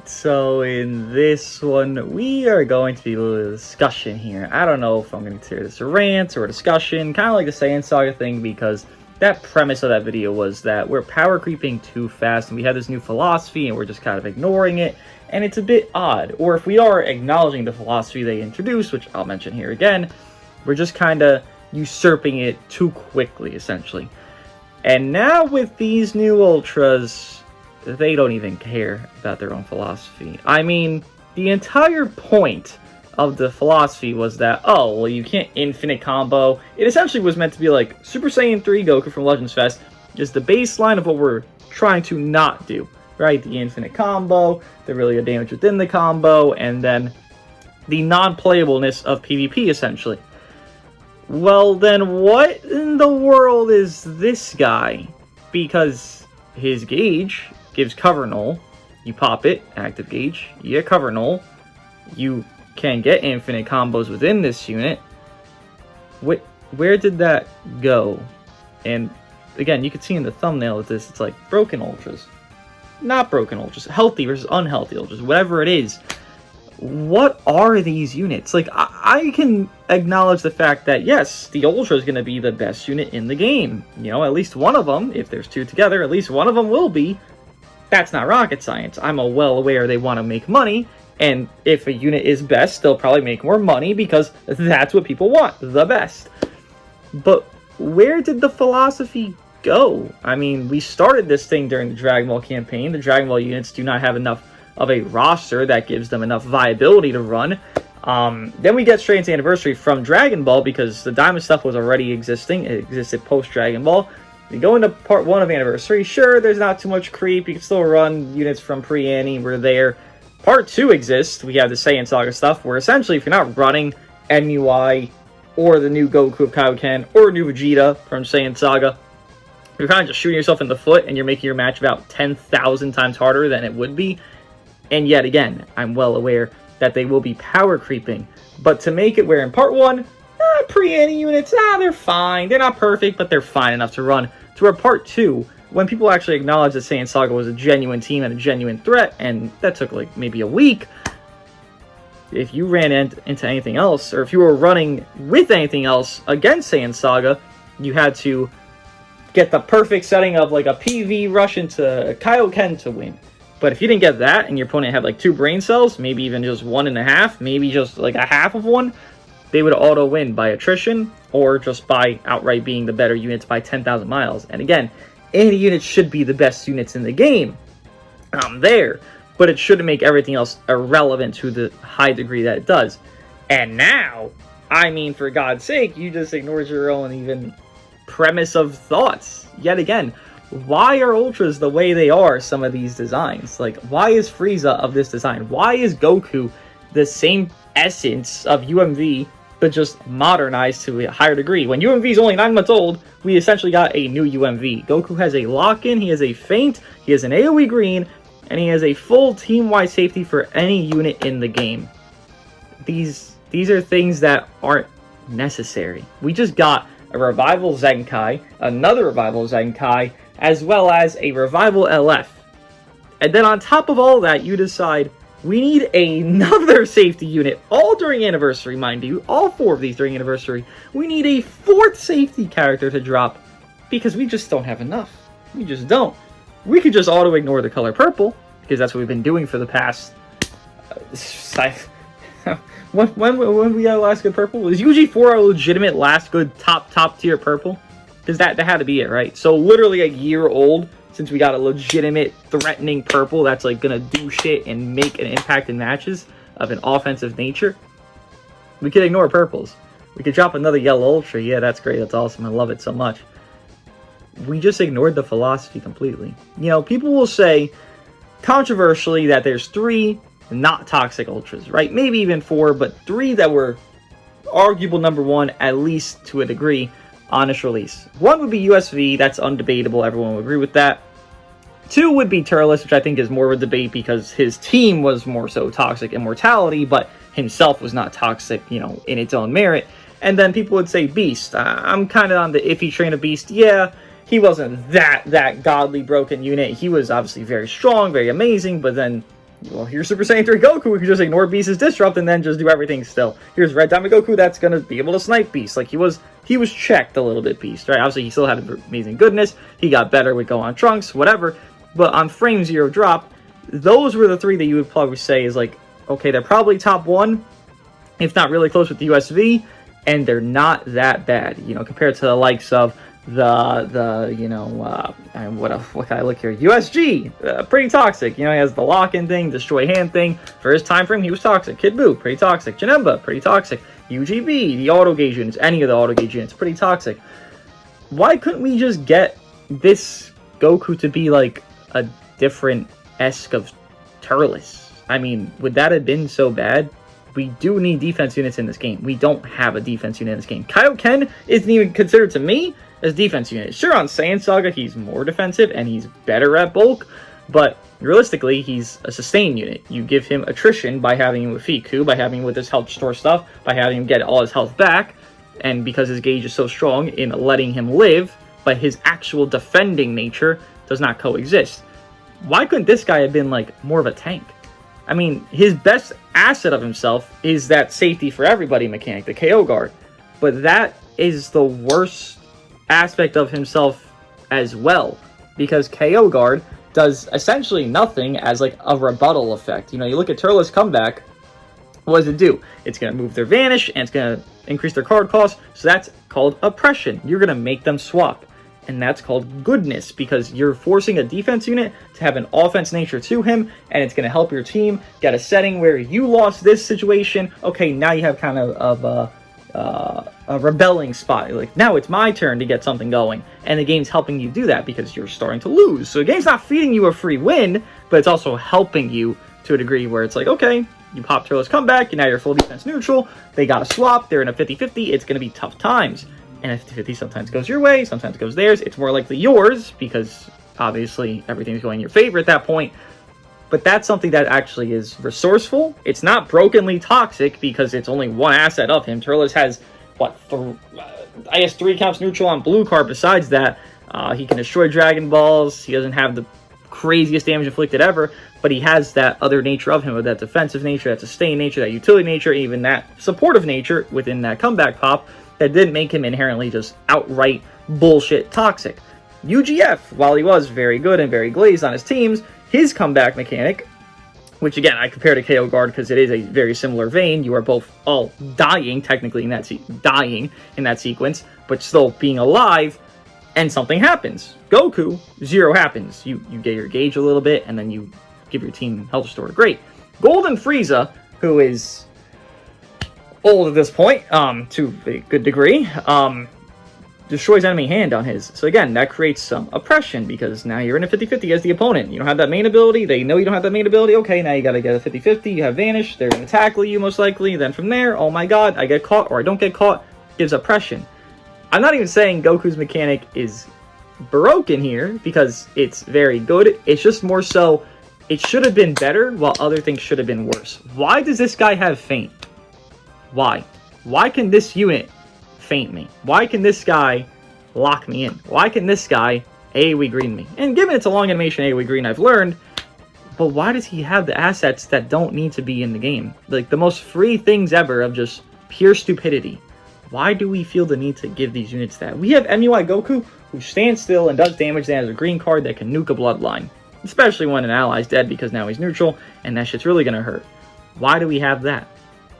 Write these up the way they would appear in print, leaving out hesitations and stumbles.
Alright, so in this one, we are going to be a little discussion here. I don't know if I'm going to consider this a rant or a discussion, kind of like the Saiyan Saga thing, because that premise of that video was that we're power creeping too fast, and we have this new philosophy, and we're just kind of ignoring it, and it's a bit odd. Or if we are acknowledging the philosophy they introduced, which I'll mention here again, we're just kind of usurping it too quickly, essentially. And now with these new Ultras, they don't even care about their own philosophy. I mean, the entire point of the philosophy was that, oh, well, you can't infinite combo. It essentially was meant to be like Super Saiyan 3 Goku from Legends Fest is the baseline of what we're trying to not do, right? The infinite combo, the really good damage within the combo, and then the non-playableness of PvP, essentially. Well, then what in the world is this guy? Because his gauge gives cover null, you pop it, active gauge, you get cover null, you can get infinite combos within this unit. Where did that go? And again, you can see in the thumbnail of this, it's like broken ultras, not broken ultras, healthy versus unhealthy ultras, whatever it is. What are these units? Like, I can acknowledge the fact that, yes, the Ultra is going to be the best unit in the game. You know, at least one of them, if there's two together, at least one of them will be. That's not rocket science. I'm well aware they want to make money, and if a unit is best, they'll probably make more money because that's what people want, the best. But where did the philosophy go? I mean, we started this thing during the Dragon Ball campaign. The Dragon Ball units do not have enough of a roster that gives them enough viability to run. Then we get straight into Anniversary from Dragon Ball because the Diamond stuff was already existing. It existed post-Dragon Ball. We go into Part 1 of Anniversary. Sure, there's not too much creep. You can still run units from pre-Annie. We're there. Part 2 exists. We have the Saiyan Saga stuff where essentially if you're not running MUI or the new Goku of Kaioken or new Vegeta from Saiyan Saga, you're kind of just shooting yourself in the foot and you're making your match about 10,000 times harder than it would be. And yet again, I'm well aware that they will be power creeping. But to make it where in Part 1, pre-Annie units, they're fine. They're not perfect, but they're fine enough to run. To where Part 2, when people actually acknowledge that Saiyan Saga was a genuine team and a genuine threat, and that took like maybe a week, if you ran into anything else, or if you were running with anything else against Saiyan Saga, you had to get the perfect setting of like a PV rush into Kaioken to win. But if you didn't get that, and your opponent had like 2 brain cells, maybe even just 1.5, maybe just like a half of one, they would auto-win by attrition, or just by outright being the better units by 10,000 miles. And again, any unit should be the best units in the game. I'm there. But it shouldn't make everything else irrelevant to the high degree that it does. And now, I mean, for God's sake, you just ignored your own even premise of thoughts. Yet again, why are Ultras the way they are, some of these designs? Like, why is Frieza of this design? Why is Goku the same essence of UMV, but just modernized to a higher degree? When UMV is only 9 months old, we essentially got a new UMV. Goku has a lock-in, he has a feint, he has an AoE green, and he has a full team-wide safety for any unit in the game. These are things that aren't necessary. We just got a Revival Zenkai, another Revival Zenkai, as well as a Revival LF. And then on top of all that, you decide we need another safety unit, all during Anniversary, mind you, all 4 of these during Anniversary. We need a 4th safety character to drop because we just don't have enough. We just don't. We could just auto-ignore the color purple, because that's what we've been doing for the past... when we got last good purple? Was usually 4 a legitimate last good top tier purple? Because that had to be it, right? So literally a year old since we got a legitimate threatening purple that's like gonna do shit and make an impact in matches of an offensive nature. We could ignore purples. We could drop another yellow ultra. Yeah, that's great. That's awesome. I love it so much. We just ignored the philosophy completely. You know, people will say, controversially, that there's 3 not toxic ultras, right? Maybe even 4, but 3 that were arguable number 1, at least to a degree, on its release. 1 would be USV, that's undebatable, everyone would agree with that. 2 would be Turles, which I think is more of a debate because his team was more so toxic Immortality, but himself was not toxic, you know, in its own merit. And then people would say Beast. I'm kind of on the iffy train of Beast. Yeah, he wasn't that godly broken unit. He was obviously very strong, very amazing, but then well, here's Super Saiyan 3 Goku, who can just ignore Beast's Disrupt and then just do everything still. Here's Red Diamond Goku, that's gonna be able to snipe Beast. Like, he was checked a little bit, Beast, right? Obviously, he still had amazing goodness. He got better with Gohan Trunks, whatever. But on frame 0 drop, those were the 3 that you would probably say is like, okay, they're probably top 1, if not really close with the USV, and they're not that bad, you know, compared to the likes of what can I look here? USG, pretty toxic. You know, he has the lock-in thing, destroy hand thing. For his time frame, he was toxic. Kid Buu, pretty toxic. Janemba, pretty toxic. UGB, the auto gauge units, any of the auto gauge units, pretty toxic. Why couldn't we just get this Goku to be like a different esque of Turles? I mean, would that have been so bad? We do need defense units in this game. We don't have a defense unit in this game. Kaioken isn't even considered to me as defense unit. Sure, on Saiyan Saga, he's more defensive and he's better at bulk, but realistically, he's a sustain unit. You give him attrition by having him with Fiku, by having him with his health store stuff, by having him get all his health back, and because his gauge is so strong in letting him live, but his actual defending nature does not coexist. Why couldn't this guy have been like more of a tank? I mean, his best asset of himself is that safety for everybody mechanic, the KO guard, but that is the worst aspect of himself as well, because KO guard does essentially nothing as like a rebuttal effect. You know, you look at Turles comeback, what does it do? It's going to move their vanish and it's going to increase their card cost, so that's called oppression. You're going to make them swap, and that's called goodness, because you're forcing a defense unit to have an offense nature to him, and it's going to help your team get a setting where you lost this situation. Okay, now you have kind of a rebelling spot. Like, now it's my turn to get something going, and the game's helping you do that because you're starting to lose. So the game's not feeding you a free win, but it's also helping you to a degree where it's like, okay, you pop Turles comeback, and now you're full defense neutral, they got to swap, they're in a 50-50, it's going to be tough times. And a 50-50 sometimes goes your way, sometimes goes theirs. It's more likely yours, because obviously everything's going in your favor at that point. But that's something that actually is resourceful. It's not brokenly toxic, because it's only one asset of him. Turles has, what, I guess 3 counts neutral on blue card. Besides that, he can destroy Dragon Balls. He doesn't have the craziest damage inflicted ever, but he has that other nature of him, with that defensive nature, that sustain nature, that utility nature, even that supportive nature within that comeback pop, that didn't make him inherently just outright bullshit toxic. UGF, while he was very good and very glazed on his teams, his comeback mechanic, which again I compare to KO guard because it is a very similar vein. You are both all dying technically in that sequence, but still being alive, and something happens. Goku, 0 happens. You get your gauge a little bit, and then you give your team health restore. Great. Golden Frieza, who is old at this point, to a good degree, destroys enemy hand on his. So again, that creates some oppression, because now you're in a 50-50 as the opponent. You don't have that main ability, they know you don't have that main ability, okay, now you gotta get a 50-50, you have vanish, they're gonna tackle you most likely, then from there, oh my god, I get caught, or I don't get caught, gives oppression. I'm not even saying Goku's mechanic is broken here, because it's very good, it's just more so, it should have been better, while other things should have been worse. Why does this guy have feint? Why? Why can this unit feint me? Why can this guy lock me in? Why can this guy AoE green me? And given it's a long animation AoE green, I've learned, but why does he have the assets that don't need to be in the game? Like, the most free things ever of just pure stupidity. Why do we feel the need to give these units that? We have MUI Goku, who stands still and does damage, that has a green card that can nuke a bloodline. Especially when an ally's dead, because now he's neutral, and that shit's really gonna hurt. Why do we have that?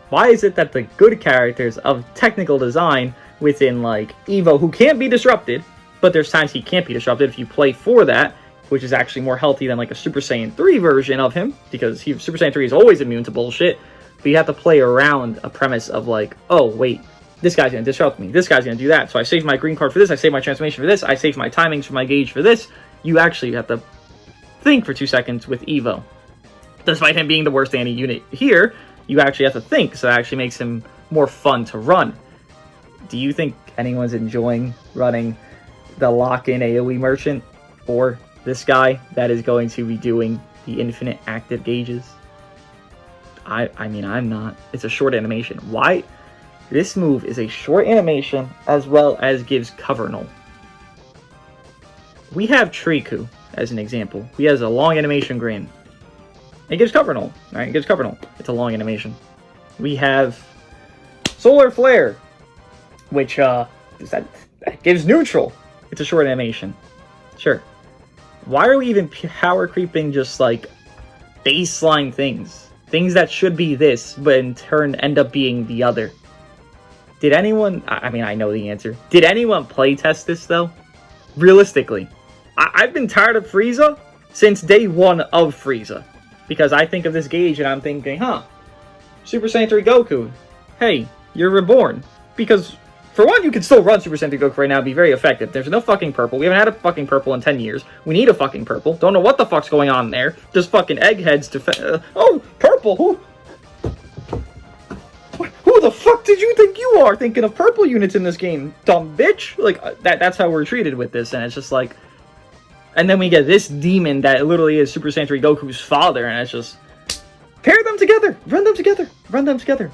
Why is it that the good characters of technical design within, like, Evo, who can't be disrupted, but there's times he can't be disrupted if you play for that, which is actually more healthy than, like, a Super Saiyan 3 version of him, because Super Saiyan 3 is always immune to bullshit, but you have to play around a premise of, like, oh, wait, this guy's going to disrupt me, this guy's going to do that, so I save my green card for this, I save my transformation for this, I save my timings for my gauge for this. You actually have to think for 2 seconds with Evo. Despite him being the worst anti unit here, you actually have to think, so that actually makes him more fun to run. Do you think anyone's enjoying running the lock-in AoE merchant, or this guy that is going to be doing the infinite active gauges? I mean, I'm not. It's a short animation. Why? This move is a short animation as well as gives cover null. We have Triku as an example. He has a long animation grin. It gives cover null, right? It gives cover null. It's a long animation. We have Solar Flare, which that gives neutral. It's a short animation. Sure. Why are we even power creeping just like baseline things? Things that should be this, but in turn end up being the other. Did anyone, I mean, I know the answer. Did anyone playtest this though? Realistically. I've been tired of Frieza since day one of Frieza. Because I think of this gauge and I'm thinking, huh, Super Saiyan 3 Goku, hey, you're reborn. Because, for one, you can still run Super Saiyan 3 Goku right now and be very effective. There's no fucking purple. We haven't had a fucking purple in 10 years. We need a fucking purple. Don't know what the fuck's going on there. Just fucking eggheads to... oh, purple! Who the fuck did you think you are thinking of purple units in this game, dumb bitch? Like, that's how we're treated with this, and it's just like... And then we get this demon that literally is Super Saiyan 3 Goku's father, and it's just... Pair them together! Run them together! Run them together!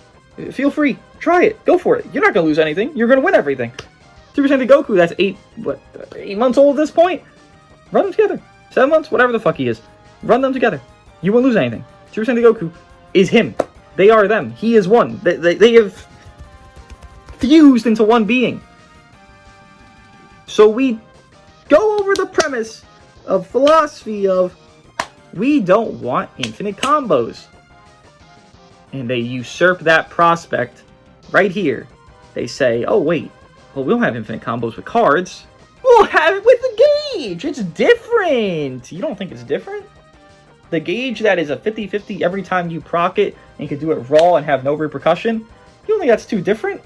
Feel free. Try it. Go for it. You're not gonna lose anything. You're gonna win everything. Super Saiyan 3 Goku, that's 8 months old at this point? Run them together. 7 months? Whatever the fuck he is. Run them together. You won't lose anything. Super Saiyan 3 Goku is him. They are them. He is one. They have fused into one being. So we go over the premise of philosophy of we don't want infinite combos. And they usurp that prospect right here. They say, oh wait, well we don't have infinite combos with cards. We'll have it with the gauge. It's different. You don't think it's different? The gauge that is a 50-50 every time you proc it and can do it raw and have no repercussion. You don't think that's too different?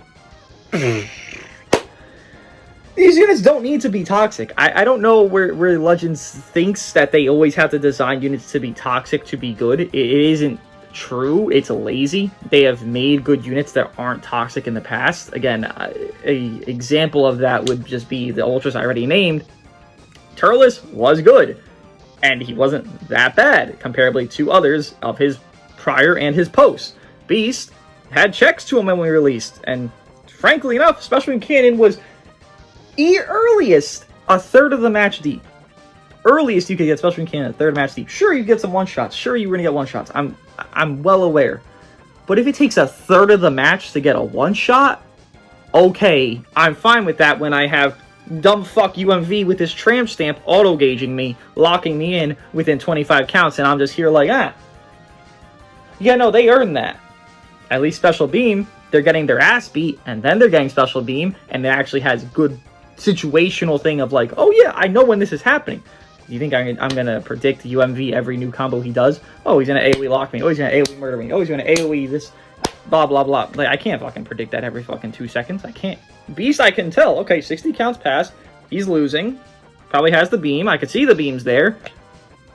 These units don't need to be toxic. I don't know where Legends thinks that they always have to design units to be toxic to be good. It isn't true. It's lazy. They have made good units that aren't toxic in the past. Again, a example of that would just be the Ultras I already named. Turles was good, and he wasn't that bad, comparably to others of his prior and his post. Beast had checks to him when we released, and frankly enough, Special Beam Cannon was earliest a third of the match deep. Earliest you could get Special Beam Cannon a third match deep. Sure, you get some one-shots. Sure, you're going to get one-shots. I'm well aware. But if it takes a third of the match to get a one-shot, okay, I'm fine with that when I have dumb fuck UMV with his tramp stamp auto-gauging me, locking me in within 25 counts, and I'm just here like, yeah, no, they earned that. At least Special Beam, they're getting their ass beat, and then they're getting Special Beam, and it actually has good situational thing of like, oh yeah, I know when this is happening. Do you think I'm going to predict UMV every new combo he does? Oh, he's going to AoE lock me. Oh, he's going to AoE murder me. Oh, he's going to AoE this, blah, blah, blah. Like, I can't fucking predict that every fucking 2 seconds. I can't. Beast, I can tell. Okay, 60 counts passed. He's losing. Probably has the beam. I can see the beams there.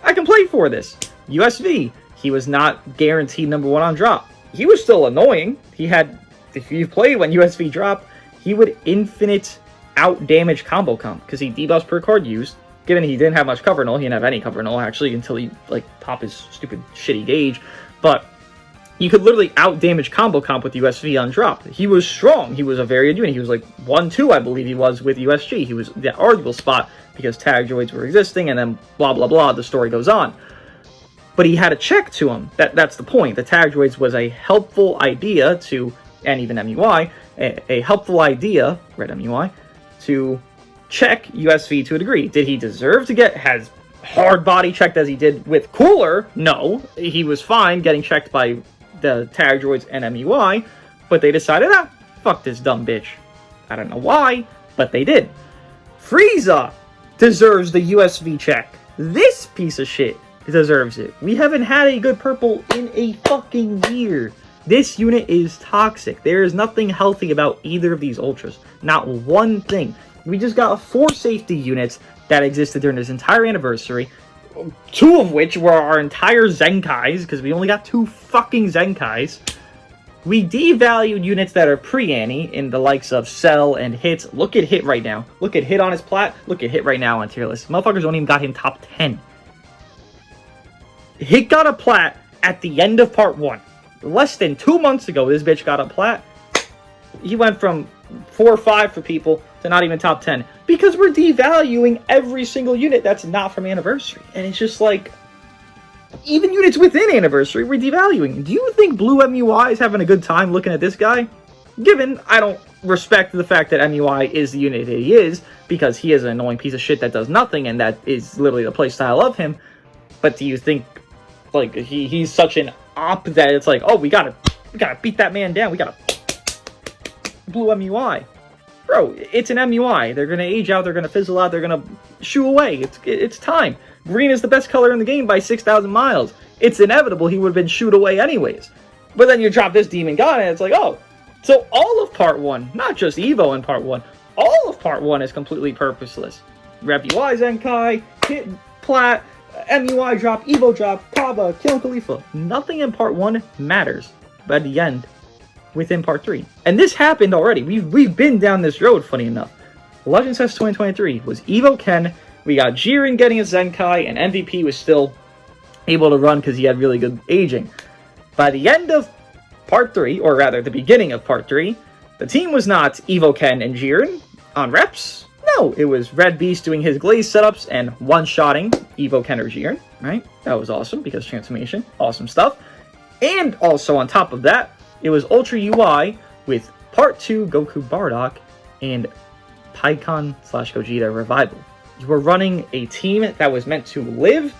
I can play for this. USV, he was not guaranteed #1 on drop. He was still annoying. He had, if you've played when USV dropped, he would infinite out damage combo comp because he debuffs per card used. Given he didn't have much cover null, he didn't have any cover null actually until he like pop his stupid shitty gauge. But you could literally out damage combo comp with USV on drop. He was strong. He was a very good unit. He was like 1-2, I believe he was with USG. He was the arguable spot because tag droids were existing, and then blah blah blah. The story goes on. But he had a check to him. That's the point. The tag droids was a helpful idea to, and even MUI, a helpful idea, red MUI, to check USV to a degree. Did he deserve to get as hard body checked as he did with Cooler? No. He was fine getting checked by the tag droids and MUI, but they decided, fuck this dumb bitch. I don't know why, but they did. Frieza deserves the USV check. This piece of shit deserves it. We haven't had a good purple in a fucking year. This unit is toxic. There is nothing healthy about either of these Ultras. Not one thing. We just got 4 safety units that existed during this entire anniversary, 2 of which were our entire Zenkais, because we only got 2 fucking Zenkais. We devalued units that are pre-Annie in the likes of Cell and Hit. Look at Hit right now. Look at Hit on his plat. Look at Hit right now on tier list. Motherfuckers don't even got him top 10. Hit got a plat at the end of part 1. Less than 2 months ago, this bitch got a plat. He went from 4 or 5 for people to not even top 10. Because we're devaluing every single unit that's not from Anniversary. And it's just like, even units within Anniversary were devaluing. Do you think Blue MUI is having a good time looking at this guy? Given I don't respect the fact that MUI is the unit that he is, because he is an annoying piece of shit that does nothing, and that is literally the playstyle of him. But do you think, like, he's such an op that it's like, oh, we gotta beat that man down, we gotta Blue MUI. Bro, it's an MUI. They're gonna age out, they're gonna fizzle out, they're gonna shoo away. It's time. Green is the best color in the game by 6,000 miles. It's inevitable he would have been shooed away anyways. But then you drop this Demon God, and it's like, oh, so all of Part 1, not just Evo in Part 1, all of Part 1 is completely purposeless. Rev UI Zenkai, Hit Plat, MUI drop, Evo drop, Kaba, Kill Khalifa. Nothing in Part 1 matters. But at the end, within Part 3. And this happened already. We've been down this road, funny enough. Legends Fest 2023 was Evo Ken, we got Jiren getting a Zenkai, and MVP was still able to run because he had really good aging. By the end of Part 3, or rather the beginning of Part 3, the team was not Evo Ken and Jiren on reps. No, it was Red Beast doing his glaze setups and one-shotting Evo Ken or Jiren, right? That was awesome because transformation, awesome stuff. And also on top of that, it was Ultra UI with Part 2 Goku Bardock and PyCon/Gogeta Revival. You were running a team that was meant to live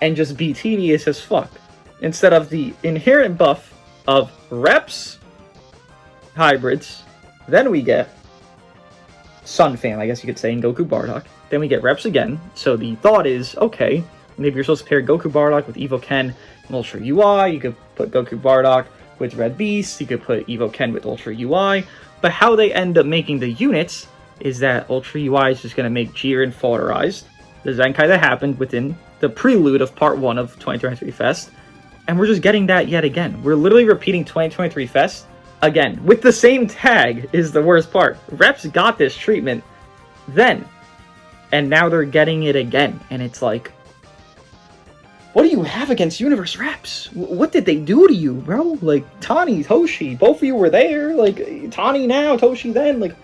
and just be tedious as fuck, instead of the inherent buff of reps, hybrids, then we get Sun Fam, I guess you could say, in Goku Bardock, then we get reps again. So the thought is, okay, maybe you're supposed to pair Goku Bardock with Evo Ken and Ultra UI, you could put Goku Bardock with Red Beast, you could put Evo Ken with Ultra UI, but how they end up making the units is that Ultra UI is just going to make Jiren falterized, the Zenkai that happened within the prelude of Part 1 of 2023 Fest, and we're just getting that yet again. We're literally repeating 2023 Fest again, with the same tag is the worst part. Reps got this treatment then, and now they're getting it again, and it's like, what do you have against Universe Reps? What did they do to you, bro? Like, Tani, Toshi, both of you were there, like, Tani now, Toshi then, like,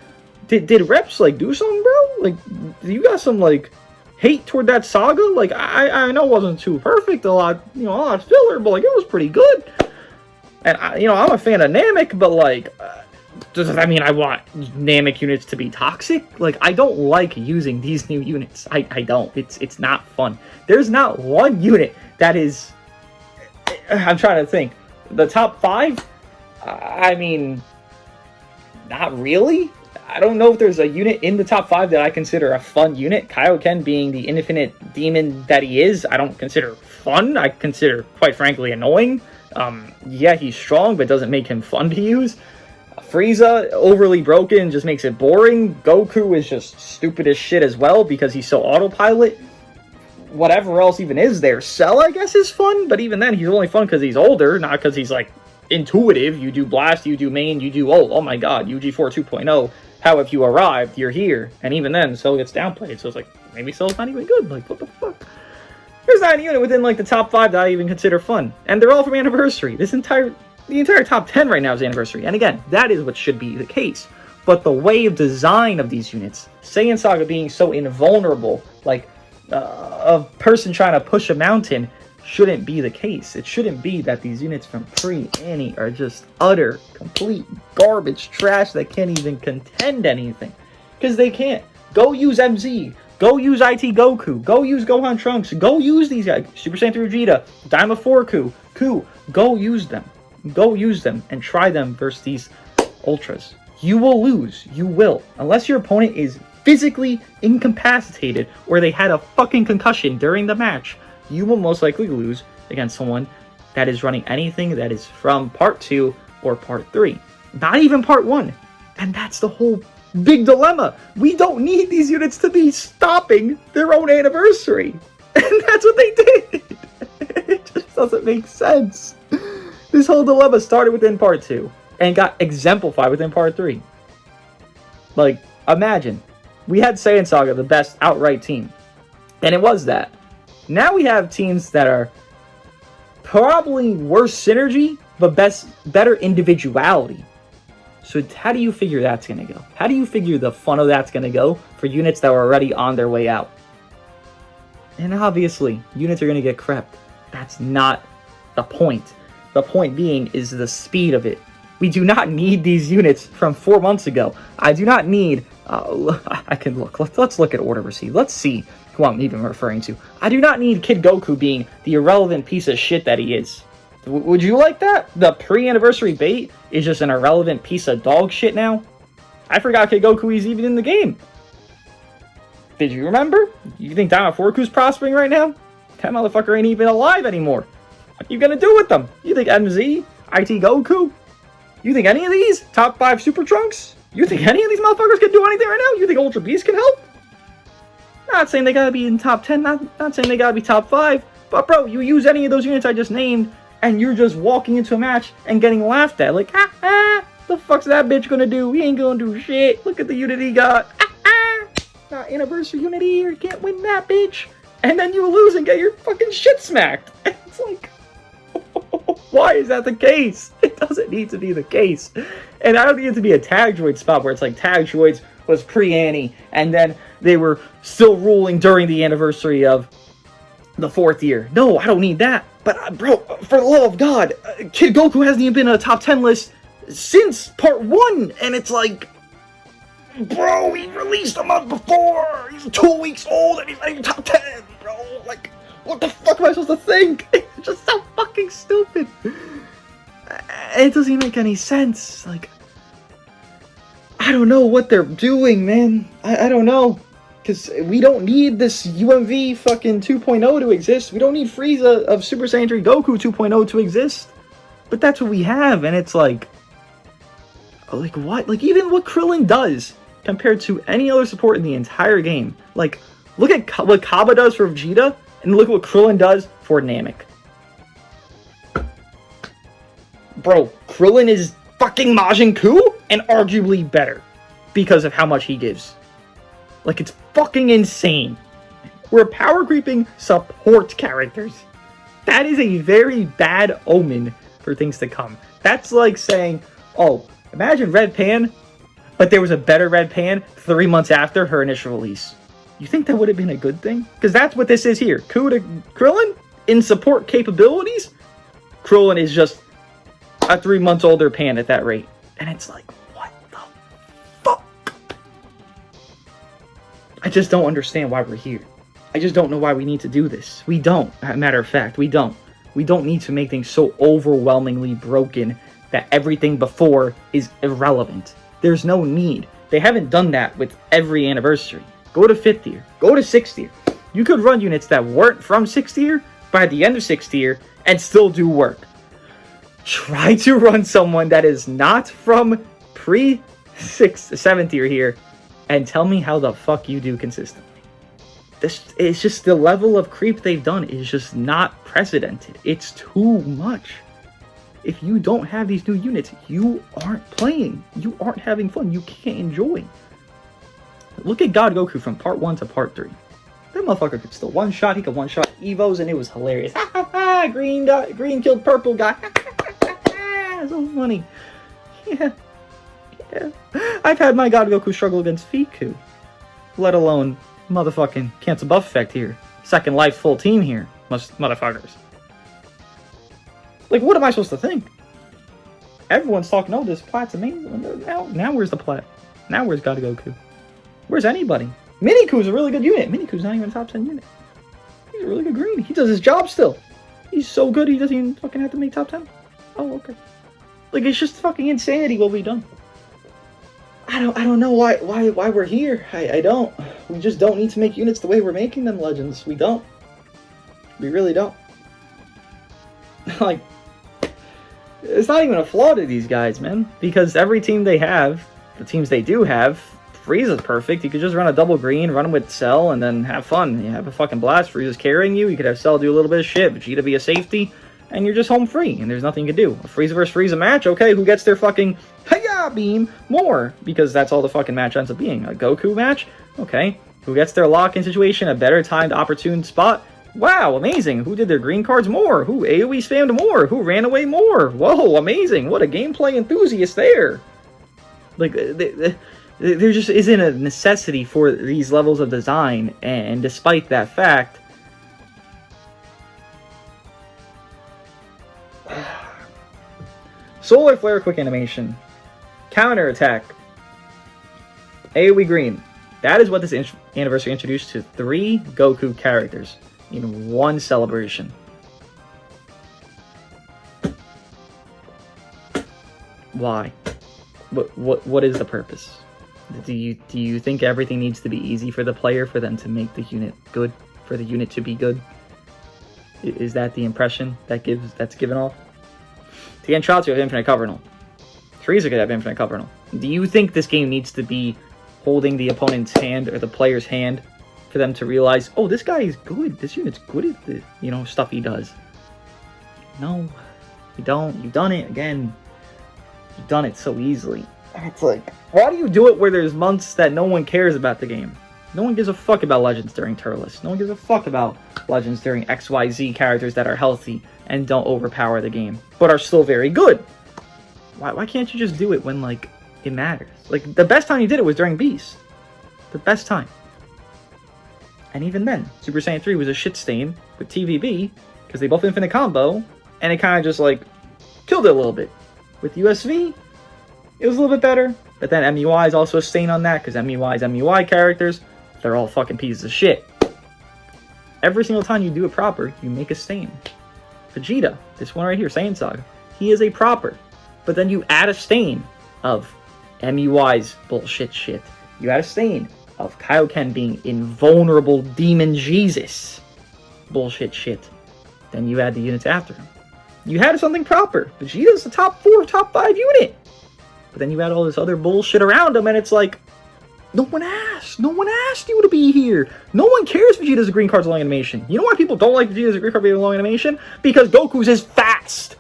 Did Reps, like, do something, bro? Like, you got some, like, hate toward that saga? Like, I know it wasn't too perfect, a lot of filler, but, like, it was pretty good. And, I'm a fan of Namek, but, like, does that mean I want Namek units to be toxic? Like, I don't like using these new units. I don't. It's not fun. There's not one unit that is... I'm trying to think. The top 5? I mean, not really. I don't know if there's a unit in the top 5 that I consider a fun unit. Kaioken being the infinite demon that he is, I don't consider fun. I consider, quite frankly, annoying. Yeah, he's strong, but doesn't make him fun to use. Frieza, overly broken, just makes it boring. Goku is just stupid as shit as well because he's so autopilot. Whatever else even is there. Cell, I guess, is fun, but even then, he's only fun because he's older, not because he's, like, intuitive. You do Blast, you do Main, you do, oh my god, UG4 2.0. How have you arrived? You're here. And even then, Cell gets downplayed. So it's like, maybe Cell's not even good. Like, what the fuck? There's not a unit within, like, the top 5 that I even consider fun. And they're all from Anniversary. The entire top 10 right now is Anniversary. And again, that is what should be the case. But the way of design of these units, Saiyan Saga being so invulnerable, like, a person trying to push a mountain, shouldn't be the case. It shouldn't be that these units from pre-Annie are just utter, complete garbage trash that can't even contend anything. Because they can't. Go use MZ. Go use IT Goku. Go use Gohan Trunks. Go use these guys. Super Saiyan 3 Vegeta. Daima 4 Ku. Go use them. Go use them and try them versus these Ultras. You will lose. You will. Unless your opponent is physically incapacitated or they had a fucking concussion during the match, you will most likely lose against someone that is running anything that is from Part 2 or Part 3. Not even Part 1. And that's the whole big dilemma. We don't need these units to be stopping their own anniversary. And that's what they did. It just doesn't make sense. This whole dilemma started within Part 2 and got exemplified within Part 3. Like, imagine. We had Saiyan Saga, the best outright team. And it was that. Now we have teams that are probably worse synergy, but better individuality. So how do you figure that's going to go? How do you figure the fun of that's going to go for units that were already on their way out? And obviously, units are going to get crept. That's not the point. The point being is the speed of it. We do not need these units from 4 months ago. I do not need... I can look. Let's look at order received. Let's see who I'm even referring to. I do not need Kid Goku being the irrelevant piece of shit that he is. Would you like that? The pre-anniversary bait is just an irrelevant piece of dog shit now? I forgot Kid Goku is even in the game. Did you remember? You think Diamond Forku's prospering right now? That motherfucker ain't even alive anymore. What are you gonna do with them? You think MZ? IT Goku? You think any of these? Top 5 Super Trunks? You think any of these motherfuckers can do anything right now? You think Ultra Beast can help? Not saying they gotta be in top 10, not saying they gotta be top 5, but bro, you use any of those units I just named, and you're just walking into a match and getting laughed at. Like, the fuck's that bitch gonna do? He ain't gonna do shit. Look at the unit he got. Got anniversary unit here. Can't win that bitch. And then you lose and get your fucking shit smacked. It's like, why is that the case? It doesn't need to be the case. And I don't need it to be a tag droid spot where it's like tag droids was pre-Annie and then they were still ruling during the anniversary of the 4th year. No, I don't need that. But bro, for the love of God, Kid Goku hasn't even been in a top 10 list since part 1. And it's like, bro, he released a month before. He's 2 weeks old and he's not even top 10, bro. Like, what the fuck am I supposed to think? It's just so fucking stupid. It doesn't even make any sense. Like, I don't know what they're doing, man. I don't know. Because we don't need this UMV fucking 2.0 to exist. We don't need Frieza of Super Saiyan 3 Goku 2.0 to exist. But that's what we have, and it's like what? Like, even what Krillin does compared to any other support in the entire game. Like, look at what Kaba does for Vegeta, and look at what Krillin does for Namek. Bro, Krillin is fucking Majin Buu, and arguably better because of how much he gives. Like, it's fucking insane. We're power creeping support characters. That is a very bad omen for things to come. That's like saying, oh, imagine Red Pan, but there was a better Red Pan 3 months after her initial release. You think that would have been a good thing? Because that's what this is here. Ku to Krillin, in support capabilities, Krillin is just a 3 months older Pan at that rate. And it's like, what the fuck? I just don't understand why we're here. I just don't know why we need to do this. We don't. As a matter of fact, we don't. We don't need to make things so overwhelmingly broken that everything before is irrelevant. There's no need. They haven't done that with every anniversary. Go to 5th year. Go to 6th year. You could run units that weren't from 6th year by the end of 6th year and still do work. Try to run someone that is not from pre-6th, 7th year here and tell me how the fuck you do consistently. This is just the level of creep they've done is just not precedented. It's too much. If you don't have these new units, you aren't playing. You aren't having fun. You can't enjoy. Look at God Goku from part 1 to part 3. That motherfucker could still one-shot. He could one-shot Evos, and it was hilarious. Green killed purple guy. So funny. Yeah. I've had my God Goku struggle against Fiku. Let alone motherfucking cancel buff effect here. Second life full team here. Motherfuckers. Like, what am I supposed to think? Everyone's talking, oh, this plat's amazing. Now where's the plat? Now where's God Goku? Where's anybody? Miniku's a really good unit. Miniku's not even a top 10 unit. He's a really good green. He does his job still. He's so good he doesn't even fucking have to make top 10. Oh, okay. Like, it's just fucking insanity what we've done. I don't know why we're here. I don't. We just don't need to make units the way we're making them, Legends. We don't. We really don't. Like, it's not even a flaw to these guys, man. Because every team they have, the teams they do have, Frieza's perfect. You could just run a double green, run him with Cell, and then have fun. You have a fucking blast. Frieza's carrying you. You could have Cell do a little bit of shit, Vegeta be a safety, and you're just home free, and there's nothing you can do. A Frieza versus Frieza match, okay, who gets their fucking Hiya beam more? Because that's all the fucking match ends up being. A Goku match, okay, who gets their lock-in situation, a better timed opportune spot? Wow, amazing. Who did their green cards more? Who AoE spammed more? Who ran away more? Whoa, amazing. What a gameplay enthusiast there. Like, there just isn't a necessity for these levels of design, and despite that fact, Solar Flare quick animation. Counter attack. AoE green. That is what this anniversary introduced to 3 Goku characters in one celebration. Why? What is the purpose? Do you think everything needs to be easy for the player for them to make the unit good, for the unit to be good? Is that the impression that's given off? Tianchaozu have infinite cover. Frieza could have infinite cover. Do you think this game needs to be holding the opponent's hand or the player's hand for them to realize, oh, this guy is good. This unit's good at the stuff he does. No, you don't. You've done it again. You've done it so easily. It's like, why do you do it where there's months that no one cares about the game? No one gives a fuck about Legends during Turles. No one gives a fuck about Legends during XYZ characters that are healthy and don't overpower the game, but are still very good. Why can't you just do it when, like, it matters? Like, the best time you did it was during Beast. The best time. And even then, Super Saiyan 3 was a shit stain with TVB, because they both infinite combo, and it kind of just, like, killed it a little bit. With USV, it was a little bit better, but then MUI is also a stain on that, because MUI's MUI characters, they're all fucking pieces of shit. Every single time you do it proper, you make a stain. Vegeta, this one right here, Saiyan Saga, he is a proper, but then you add a stain of MUI's bullshit shit. You add a stain of Kaioken being invulnerable demon Jesus bullshit shit. Then you add the units after him. You had something proper. Vegeta's the top 4, top 5 unit. But then you add all this other bullshit around him, and it's like, no one asked. No one asked you to be here. No one cares Vegeta's a green card's long animation. You know why people don't like Vegeta's a green card being a long animation? Because Goku's is fast.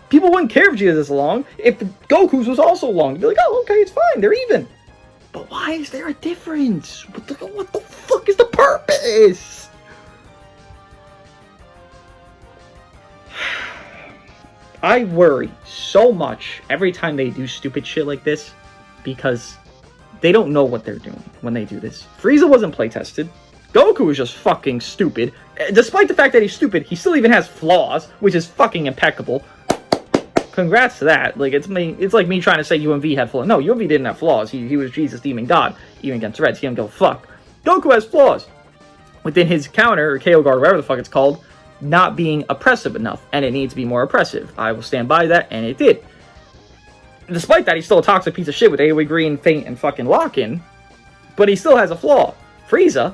People wouldn't care if Vegeta's is long if Goku's was also long. They'd be like, oh, okay, it's fine. They're even. But why is there a difference? What the fuck is the purpose? I worry so much every time they do stupid shit like this because they don't know what they're doing when they do this. Frieza wasn't playtested. Goku is just fucking stupid. Despite the fact that he's stupid, he still even has flaws, which is fucking impeccable. Congrats to that. Like, it's like me trying to say UMV had flaws. No, UMV didn't have flaws. He was Jesus, demon god, even against Reds. He didn't go fuck. Goku has flaws within his counter, or KO guard, whatever the fuck it's called, not being oppressive enough, and it needs to be more oppressive. I will stand by that, and it did. Despite that, he's still a toxic piece of shit with AoE Green, Feint, and fucking Lock-In, but he still has a flaw. Frieza,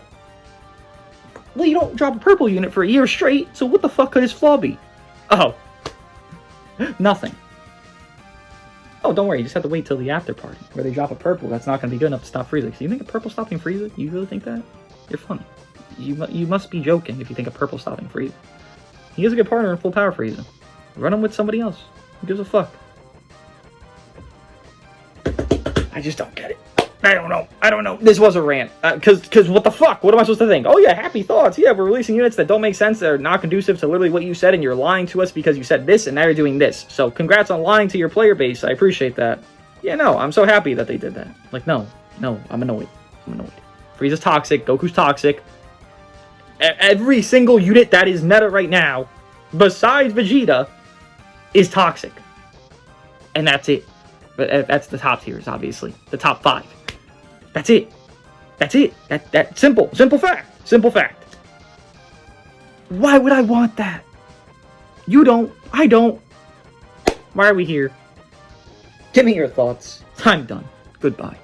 well, you don't drop a purple unit for a year straight, so what the fuck could his flaw be? Oh. Nothing. Oh, don't worry, you just have to wait till the after party, where they drop a purple that's not going to be good enough to stop Frieza. So you think a purple stopping Frieza? You really think that? You're funny. You must be joking if you think a purple stopping Frieza. He is a good partner in full power Frieza. Run him with somebody else. Who gives a fuck? I just don't get it. I don't know. This was a rant. Cause what the fuck? What am I supposed to think? Oh yeah, happy thoughts. Yeah, we're releasing units that don't make sense, that are not conducive to literally what you said, and you're lying to us because you said this, and now you're doing this. So congrats on lying to your player base. I appreciate that. Yeah, no, I'm so happy that they did that. Like, no, I'm annoyed. Frieza's toxic. Goku's toxic. Every single unit that is meta right now, besides Vegeta, is toxic. And that's it. But that's the top tiers, obviously. The top 5. That's it. That simple fact. Why would I want that? You don't. I don't. Why are we here? Give me your thoughts. I'm done. Goodbye.